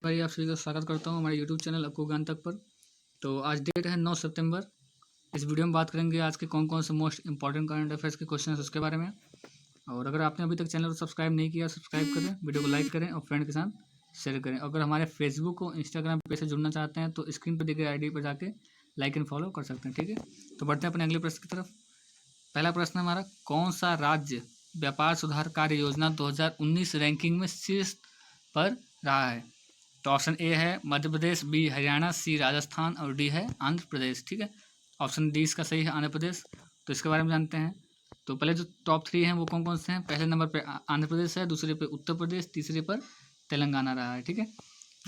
भाई आप सभी का स्वागत करता हूँ हमारे यूट्यूब चैनल आपको ज्ञान तक पर। तो आज डेट है 9 सितंबर। इस वीडियो में बात करेंगे आज के कौन कौन से मोस्ट इंपॉर्टेंट करंट अफेयर्स के क्वेश्चन हैं उसके बारे में। और अगर आपने अभी तक चैनल को सब्सक्राइब नहीं किया सब्सक्राइब करें, वीडियो को लाइक करें और फ्रेंड के साथ शेयर करें। अगर हमारे फेसबुक और इंस्टाग्राम पे से जुड़ना चाहते हैं तो स्क्रीन पर दिखे ID पर जाके लाइक एंड फॉलो कर सकते हैं। ठीक है, तो बढ़ते हैं अपने अगले प्रश्न की तरफ। पहला प्रश्न हमारा, कौन सा राज्य व्यापार सुधार कार्य योजना 2019 रैंकिंग में शीर्ष पर रहा है? तो ऑप्शन ए है मध्य प्रदेश, बी हरियाणा, सी राजस्थान और डी है आंध्र प्रदेश। ठीक है, ऑप्शन डी इसका सही है, आंध्र प्रदेश। तो इसके बारे में जानते हैं। तो पहले जो टॉप 3 हैं वो कौन कौन से हैं? पहले नंबर पे आंध्र प्रदेश है, दूसरे पे उत्तर प्रदेश, तीसरे पर तेलंगाना रहा है। ठीक है,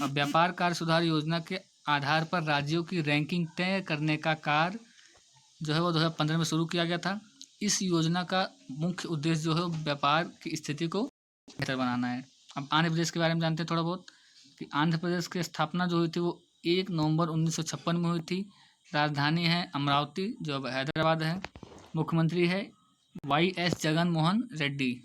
अब व्यापार कार्य सुधार योजना के आधार पर राज्यों की रैंकिंग तय करने का कार्य जो है वो 2015 में शुरू किया गया था। इस योजना का मुख्य उद्देश्य जो है व्यापार की स्थिति को बेहतर बनाना है। अब आंध्र प्रदेश के बारे में जानते हैं थोड़ा बहुत कि आंध्र प्रदेश की स्थापना जो हुई थी वो 1 नवंबर 1956 में हुई थी। राजधानी है अमरावती जो अब हैदराबाद है। मुख्यमंत्री है YS जगन मोहन रेड्डी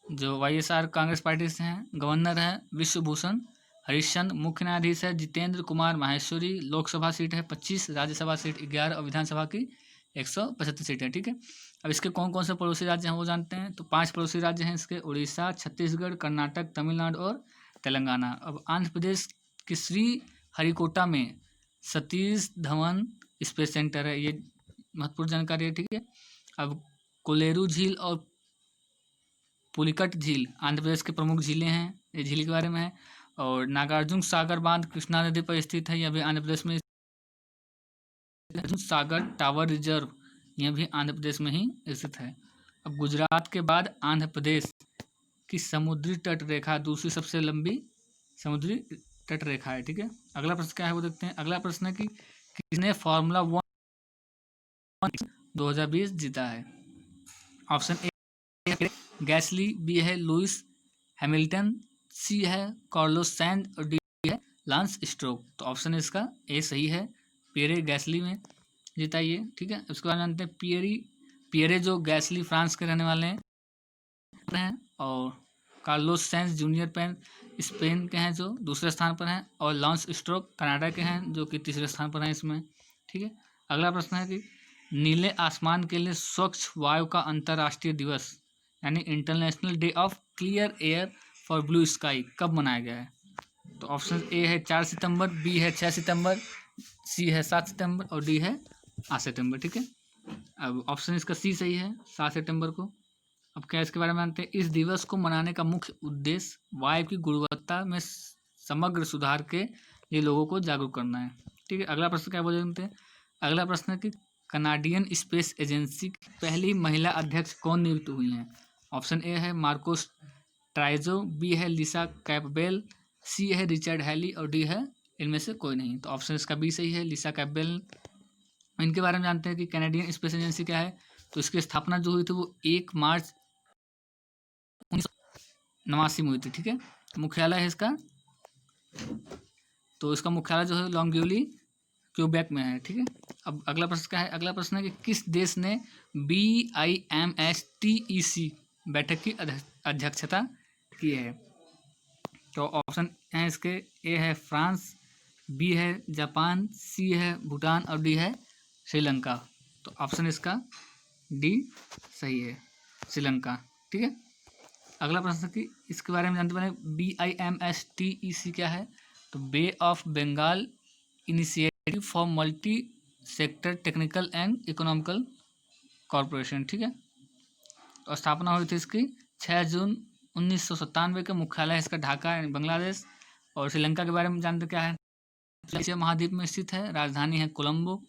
जो YSR कांग्रेस पार्टी से हैं। गवर्नर है विश्वभूषण हरिश्चंद्र। मुख्य न्यायाधीश है जितेंद्र कुमार माहेश्वरी। लोकसभा सीट है 25, राज्यसभा सीट 11 और विधानसभा की 175 सीटें। ठीक है, अब इसके कौन कौन से पड़ोसी राज्य हैं वो जानते हैं। तो 5 पड़ोसी राज्य हैं इसके, उड़ीसा, छत्तीसगढ़, कर्नाटक, तमिलनाडु और तेलंगाना। अब आंध्र प्रदेश के श्री हरिकोटा में सतीश धवन स्पेस सेंटर है, ये महत्वपूर्ण जानकारी है। ठीक है, अब कोलेरू झील और पुलिकट झील आंध्र प्रदेश के प्रमुख झीलें हैं, ये झील के बारे में है। और नागार्जुन सागर बांध कृष्णा नदी पर स्थित है, यह भी आंध्र प्रदेश में। सागर टावर रिजर्व यह भी आंध्र प्रदेश में ही स्थित है। अब गुजरात के बाद आंध्र प्रदेश की समुद्री तट रेखा दूसरी सबसे लंबी समुद्री तट रेखा है। ठीक है, अगला प्रश्न क्या है वो देखते हैं। अगला प्रश्न है कि किसने फार्मूला 1 2020 जीता है? ऑप्शन ए गैसली, बी है लुइस हैमिल्टन, सी है कार्लोस सैंज और डी है लांस स्ट्रोक। तो ऑप्शन इसका ए सही है, पियरे गैसली में जीता ये। ठीक है, उसके बाद जानते हैं पियरे जो गैसली फ्रांस के रहने वाले हैं और कार्लोस सैंज जूनियर पेन स्पेन के हैं जो दूसरे स्थान पर हैं और लॉन्स स्ट्रोक कनाडा के हैं जो कि तीसरे स्थान पर हैं इसमें। ठीक है, अगला प्रश्न है कि नीले आसमान के लिए स्वच्छ वायु का अंतर्राष्ट्रीय दिवस यानी international day of clear air for blue sky कब मनाया गया है? तो ऑप्शन ए है 4 सितंबर, बी है 6 सितंबर, सी है 7 सितंबर और डी है 8 सितंबर। ठीक है, अब ऑप्शन इसका सी सही है, 7 सितंबर को। अब क्या इसके बारे में जानते हैं। इस दिवस को मनाने का मुख्य उद्देश्य वायु की गुणवत्ता में समग्र सुधार के लिए लोगों को जागरूक करना है। ठीक है, अगला प्रश्न क्या बोल जानते हैं। अगला प्रश्न है कि कनाडियन स्पेस एजेंसी की पहली महिला अध्यक्ष कौन नियुक्त हुई हैं? ऑप्शन ए है मार्कोस ट्राइजो, बी है लिसा कैपबेल, सी है रिचर्ड हैली और डी है इनमें से कोई नहीं। तो ऑप्शन इसका बी सही है, लिसा कैपबेल। इनके बारे में जानते हैं कि कैनेडियन स्पेस एजेंसी क्या है। तो इसकी स्थापना जो हुई थी वो 1 मार्च 1989 में हुई थी। ठीक है, मुख्यालय है इसका, तो इसका मुख्यालय जो है लॉन्ग्यूली क्यूबेक में है। ठीक है, अब अगला प्रश्न क्या है। अगला प्रश्न है कि किस देश ने BIMSTEC बैठक की अध्यक्षता की है? तो ऑप्शन है इसके, ए है फ्रांस, बी है जापान, सी है भूटान और डी है श्रीलंका। तो ऑप्शन इसका डी सही है, श्रीलंका। ठीक है, अगला प्रश्न कि इसके बारे में जानते हैं। BIMSTEC क्या है? तो Bay of Bengal initiative for multi sector technical and economical corporation. ठीक है, तो स्थापना हुई थी इसकी 6 जून 1997 के। मुख्यालय इसका ढाका बांग्लादेश। और श्रीलंका के बारे में जानते क्या है। एशिया महाद्वीप में स्थित है, राजधानी है कोलंबो।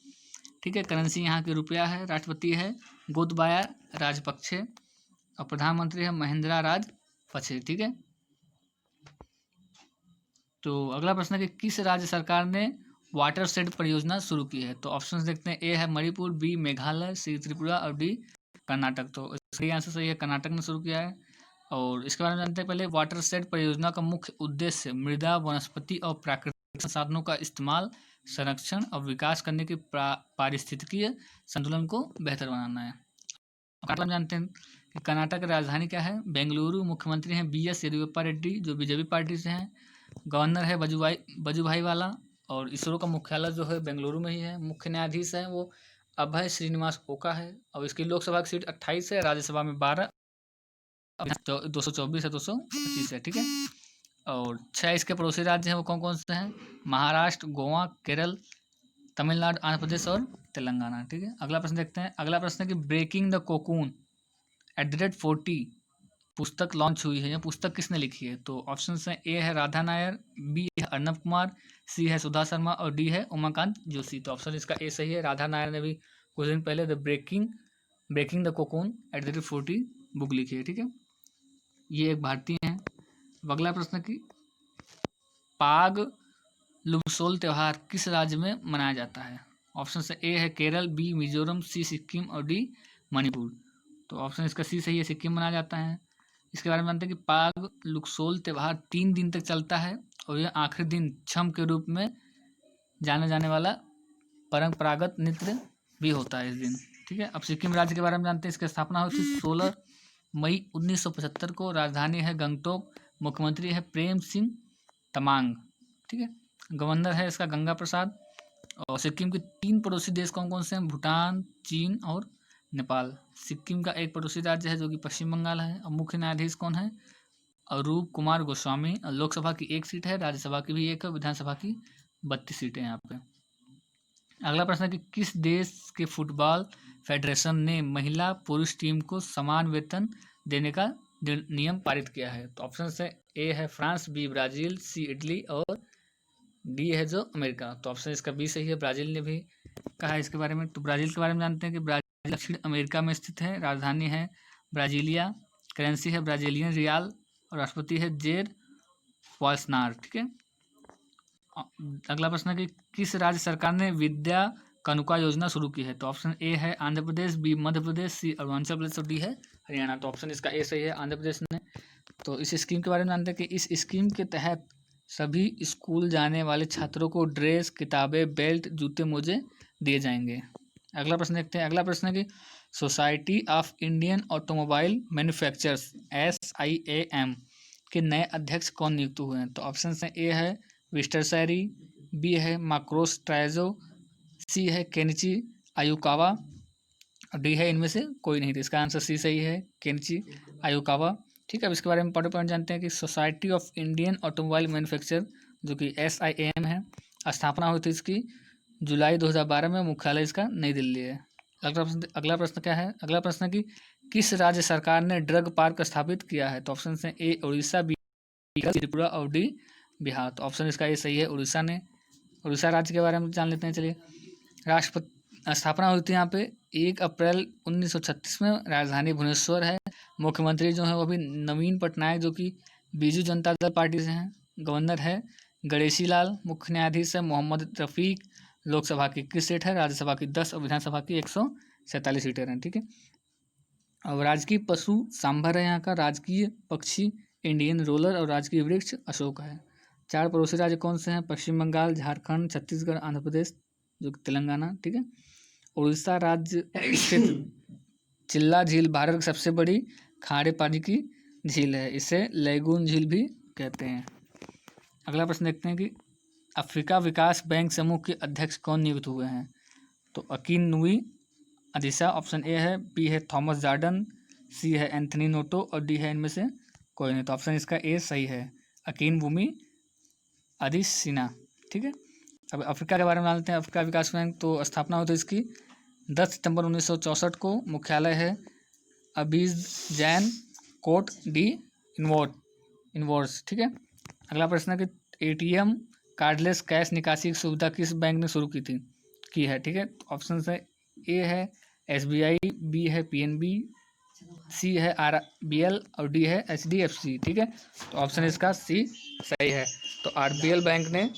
ठीक है, करेंसी यहाँ की रुपया है। राष्ट्रपति है गोतबाया राजपक्षे और प्रधानमंत्री है महिंद्रा राजपक्षे। ठीक है, तो अगला प्रश्न है कि किस राज्य सरकार ने वाटर शेड परियोजना शुरू की है? तो ऑप्शंस देखते हैं। ए है मणिपुर, बी मेघालय, सी त्रिपुरा और डी कर्नाटक। तो सही आंसर सही है, कर्नाटक ने शुरू किया है। और इसके बारे में जानते हैं पहले। वाटर शेड परियोजना का मुख्य उद्देश्य मृदा, वनस्पति और प्राकृतिक संसाधनों का इस्तेमाल, संरक्षण और विकास करने के पारिस्थितिकीय संतुलन को बेहतर बनाना है। कर्नाटक जानते हैं कि कर्नाटक की राजधानी क्या है? बेंगलुरु। मुख्यमंत्री हैं BS येदियुरप्पा रेड्डी जो बीजेपी पार्टी से हैं। गवर्नर है वजुभाई वाला, और इसरो का मुख्यालय जो है बेंगलुरु में ही है। मुख्य न्यायाधीश है वो अभय श्रीनिवास ओका है, और इसकी लोकसभा की सीट 28 है, राज्यसभा में 12, 224 है, 225 है, ठीक है। और 6 इसके पड़ोसी राज्य हैं, वो कौन कौन से हैं? महाराष्ट्र, गोवा, केरल, तमिलनाडु, आंध्र प्रदेश और तेलंगाना, ठीक है। अगला प्रश्न देखते हैं। अगला प्रश्न है कि ब्रेकिंग द कोकून @40 पुस्तक लॉन्च हुई है, यह पुस्तक किसने लिखी है? तो ऑप्शन है ए है राधा नायर, बी है अर्नब कुमार, सी है सुधा शर्मा और डी है उमाकांत जोशी। तो ऑप्शन इसका ए सही है। राधा नायर ने भी कुछ दिन पहले the breaking the cocoon @40 book लिखी है, ठीक है। ये एक भारतीय हैं। अगला प्रश्न की पाग लुबसोल त्यौहार किस राज्य में मनाया जाता है? ऑप्शन से ए है केरल, बी मिजोरम, सी सिक्किम और डी मणिपुर। तो ऑप्शन इसका सी सही है, सिक्किम मनाया जाता है। इसके बारे में जानते हैं कि पाग लुक्सोल त्यौहार 3 दिन तक चलता है, और यह आखिरी दिन छम के रूप में जाने जाने वाला परंपरागत नृत्य भी होता है इस दिन, ठीक है। अब सिक्किम राज्य के बारे में जानते हैं। इसकी स्थापना हुई थी 16 मई 1975 को। राजधानी है गंगटोक, मुख्यमंत्री है प्रेम सिंह तमांग, ठीक है। गवर्नर है इसका गंगा प्रसाद। और सिक्किम के 3 पड़ोसी देश कौन कौन से हैं? भूटान, चीन और नेपाल। सिक्किम का एक पड़ोसी राज्य है जो कि पश्चिम बंगाल है। और मुख्य न्यायाधीश कौन है? अरूप कुमार गोस्वामी। लोकसभा की 1 सीट है, राज्यसभा की भी 1 है, विधानसभा की 32 सीटें हैं यहाँ पे। अगला प्रश्न है कि किस देश के फुटबॉल फेडरेशन ने महिला पुरुष टीम को समान वेतन देने का नियम पारित किया है? तो ऑप्शन है ए है फ्रांस, बी ब्राजील, सी इटली और डी है जो अमेरिका। तो ऑप्शन इसका बी सही है, ब्राजील ने भी कहा है इसके बारे में। तो ब्राजील के बारे में जानते हैं कि ब्राजील दक्षिण अमेरिका में स्थित है। राजधानी है ब्राजीलिया, करेंसी है ब्राजीलियन रियाल और राष्ट्रपति है जेर बोल्सोनारो, ठीक है। अगला प्रश्न है कि किस राज्य सरकार ने विद्या कानुका योजना शुरू की है? तो ऑप्शन ए है आंध्र प्रदेश, बी मध्य प्रदेश, सी अरुणाचल प्रदेश और डी है हरियाणा। तो ऑप्शन इसका ए सही है, आंध्र प्रदेश ने। तो इस स्कीम के बारे में जानते हैं कि इस स्कीम के तहत सभी स्कूल जाने वाले छात्रों को ड्रेस, किताबें, बेल्ट, जूते, मोजे दिए जाएंगे। अगला प्रश्न देखते हैं। अगला प्रश्न है कि society of Indian automobile manufacturers SIAM के नए अध्यक्ष कौन नियुक्त हुए हैं? तो ऑप्शन है ए है विस्टर सैरी, बी है माक्रोस ट्राइजो, सी है केनिची आयुकावा और डी है इनमें से कोई नहीं। तो इसका आंसर सी सही है, केनिची आयुकावा, ठीक है। अब इसके बारे में इंपॉर्टेंट पॉइंट जानते हैं कि society of Indian automobile manufacture जो कि SIAM है, स्थापना हुई थी इसकी जुलाई 2012 में। मुख्यालय इसका नई दिल्ली है। अगला प्रश्न क्या है? अगला प्रश्न है कि किस राज्य सरकार ने ड्रग पार्क स्थापित किया है? तो ऑप्शन है ए उड़ीसा, बी त्रिपुरा और डी बिहार। तो ऑप्शन इसका ए सही है, उड़ीसा ने। उड़ीसा राज्य के बारे में जान लेते हैं, चलिए। राष्ट्रपति स्थापना हुई थी यहाँ पे 1 अप्रैल 1936 में। राजधानी भुवनेश्वर है। मुख्यमंत्री जो है वो भी नवीन पटनायक जो कि बीजू जनता दल पार्टी से हैं। गवर्नर है गणेशी लाल। मुख्य न्यायाधीश है मोहम्मद रफ़ीक। लोकसभा की 21 सीट है, राज्यसभा की 10 और विधानसभा की 147 सीटें हैं, ठीक है। और राजकीय पशु सांभर है यहाँ का। राजकीय पक्षी इंडियन रोलर और राजकीय वृक्ष अशोक है। 4 पड़ोसी राज्य कौन से हैं? पश्चिम बंगाल, झारखंड, छत्तीसगढ़, आंध्र प्रदेश जो कि तेलंगाना, ठीक है। उड़ीसा राज्य स्थित चिल्ला झील भारत की सबसे बड़ी खारे पानी की झील है। इसे लेगून झील भी कहते हैं। अगला प्रश्न देखते हैं कि अफ्रीका विकास बैंक समूह के अध्यक्ष कौन नियुक्त हुए हैं? तो akin Nooyi Adisha, option A है, बी है थॉमस जॉर्डन, सी है एंथनी नोटो और डी है इनमें से कोई नहीं। तो ऑप्शन इसका ए सही है, अकीन भूमि अदिसिना, ठीक है। अब अफ्रीका के बारे में जानते हैं। अफ्रीका विकास बैंक तो स्थापना हुई थी इसकी 10 सितंबर 1964 को। मुख्यालय है अबीजान कोट डी इनवोर्स, ठीक है। अगला प्रश्न है कि ATM कार्डलेस कैश निकासी की सुविधा किस बैंक ने शुरू की है, ठीक है। ऑप्शन है ए है SBI, बी है PNB, सी है RBL और डी है HDFC, ठीक है। तो ऑप्शन इसका सी सही है। तो RBL बैंक ने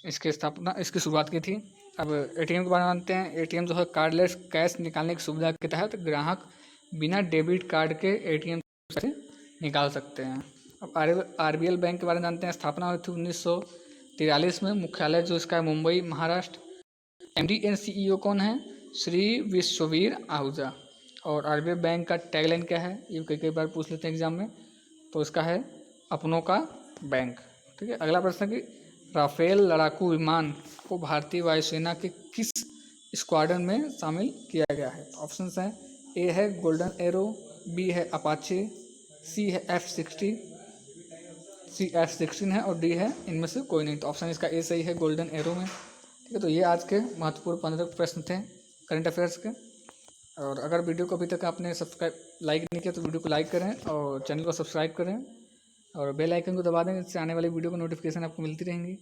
इसकी शुरुआत की थी। अब ATM के बारे में जानते हैं। ATM जो है कार्डलेस कैश निकालने की सुविधा के तहत ग्राहक बिना डेबिट कार्ड के ATM से निकाल सकते हैं। अब RBL बैंक के बारे में जानते हैं। स्थापना हुई थी 1943 में। मुख्यालय जो इसका है Mumbai, Maharashtra. MD and CEO कौन है? श्री विश्ववीर आहूजा। और RBL बैंक का टैगलाइन क्या है? ये कई बार पूछ लेते हैं एग्जाम में। तो इसका है अपनों का बैंक, ठीक है। अगला प्रश्न है कि राफेल लड़ाकू विमान को भारतीय वायुसेना के किस स्क्वाड्रन में शामिल किया गया है? ऑप्शंस हैं, ए है गोल्डन एरो, बी है अपाचे, सी है F-16 है और डी है इनमें से कोई नहीं। तो ऑप्शन इसका ए सही है, गोल्डन एरो में। ठीक है, तो ये आज के महत्वपूर्ण 15 प्रश्न थे करंट अफेयर्स के। और अगर वीडियो को अभी तक आपने लाइक नहीं किया तो वीडियो को लाइक करें और चैनल को सब्सक्राइब करें और बेल आइकन को दबा दें, इससे आने वाली वीडियो को नोटिफिकेशन आपको मिलती रहेंगी।